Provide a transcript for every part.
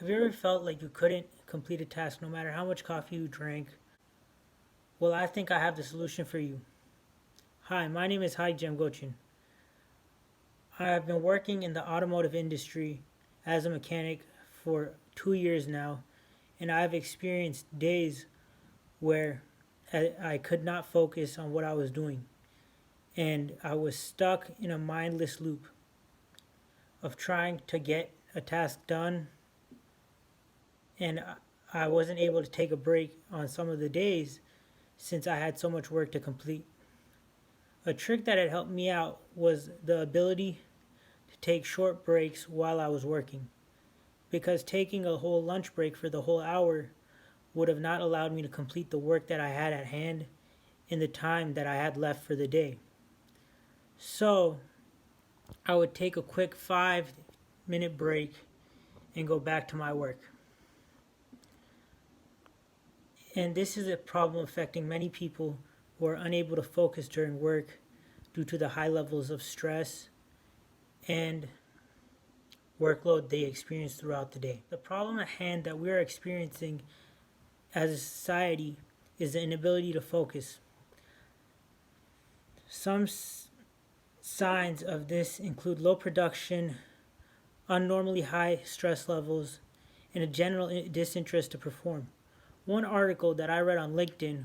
Have you ever felt like you couldn't complete a task no matter how much coffee you drank? Well, I think I have the solution for you. Hi, my name is Hai Gochin. I have been working in the automotive industry as a mechanic for 2 years now, and I've experienced days where I could not focus on what I was doing, and I was stuck in a mindless loop of trying to get a task done, and I wasn't able to take a break on some of the days since I had so much work to complete. A trick that had helped me out was the ability to take short breaks while I was working, because taking a whole lunch break for the whole hour would have not allowed me to complete the work that I had at hand in the time that I had left for the day. So I would take a quick 5-minute break and go back to my work. And this is a problem affecting many people who are unable to focus during work due to the high levels of stress and workload they experience throughout the day. The problem at hand that we are experiencing as a society is the inability to focus. Some signs of this include low production, unnormally high stress levels, and a general disinterest to perform. One article that I read on LinkedIn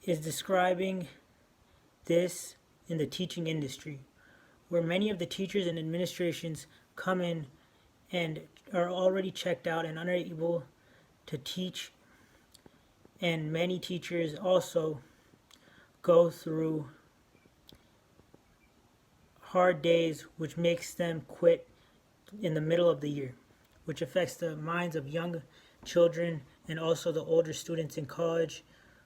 is describing this in the teaching industry, where many of the teachers and administrations come in and are already checked out and unable to teach, and many teachers also go through hard days, which makes them quit in the middle of the year, which affects the minds of young children and also the older students in college,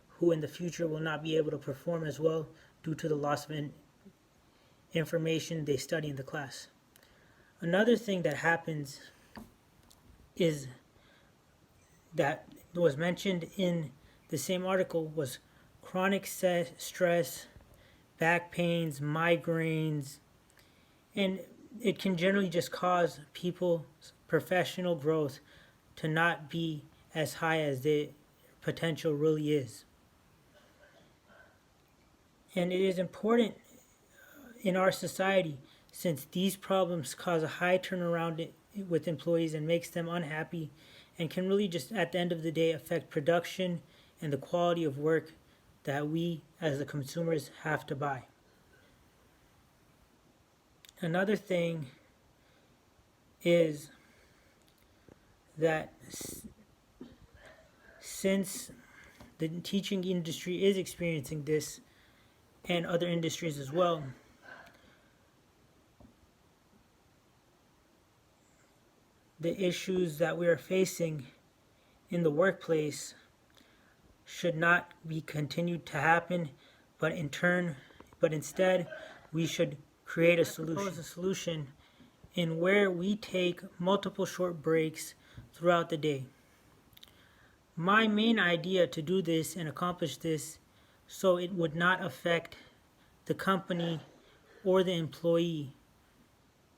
who in the future will not be able to perform as well due to the loss of information they study in the class. Another thing that happens is that was mentioned in the same article was chronic stress, back pains, migraines, and it can generally just cause people's professional growth to not be as high as the potential really is. And it is important in our society, since these problems cause a high turnaround with employees and makes them unhappy, and can really just at the end of the day affect production and the quality of work that we as the consumers have to buy. Another thing is that since the teaching industry is experiencing this, and other industries as well, the issues that we are facing in the workplace should not be continued to happen, but instead we should create a solution in where we take multiple short breaks throughout the day. My main idea to do this and accomplish this so it would not affect the company or the employee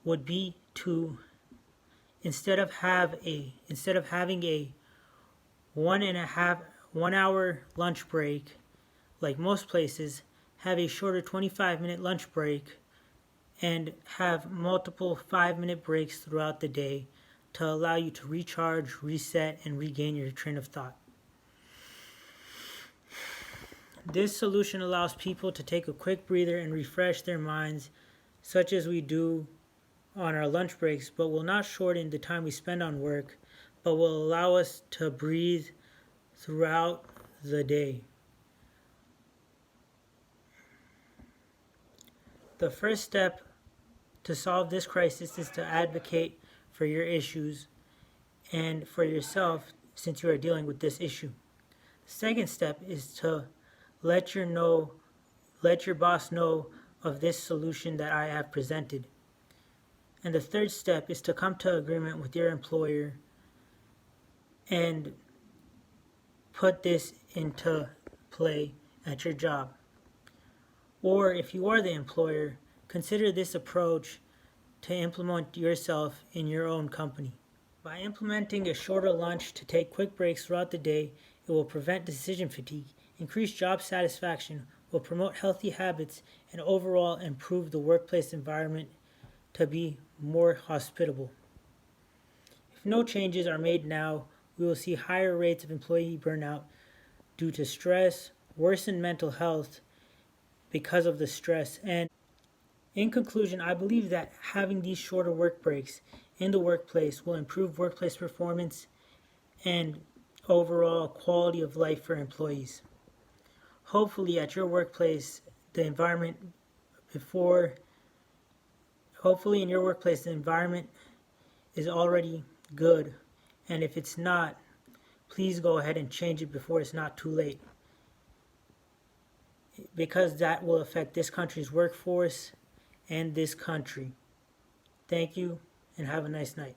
would be to instead of having a 1 hour lunch break like most places, have a shorter 25-minute lunch break and have multiple 5-minute breaks throughout the day to allow you to recharge, reset, and regain your train of thought. This solution allows people to take a quick breather and refresh their minds, such as we do on our lunch breaks, but will not shorten the time we spend on work, but will allow us to breathe throughout the day. The first step to solve this crisis is to advocate for your issues and for yourself, since you are dealing with this issue. The second step is to let your boss know of this solution that I have presented. And the third step is to come to agreement with your employer and put this into play at your job. Or if you are the employer, consider this approach to implement yourself in your own company. By implementing a shorter lunch to take quick breaks throughout the day, it will prevent decision fatigue, increase job satisfaction, will promote healthy habits, and overall improve the workplace environment to be more hospitable. If no changes are made now, we will see higher rates of employee burnout due to stress, worsened mental health because of the stress. And in conclusion, I believe that having these shorter work breaks in the workplace will improve workplace performance and overall quality of life for employees. Hopefully, at your workplace, the environment before, hopefully, in your workplace, the environment is already good. And if it's not, please go ahead and change it before it's not too late, because that will affect this country's workforce and this country. Thank you and have a nice night.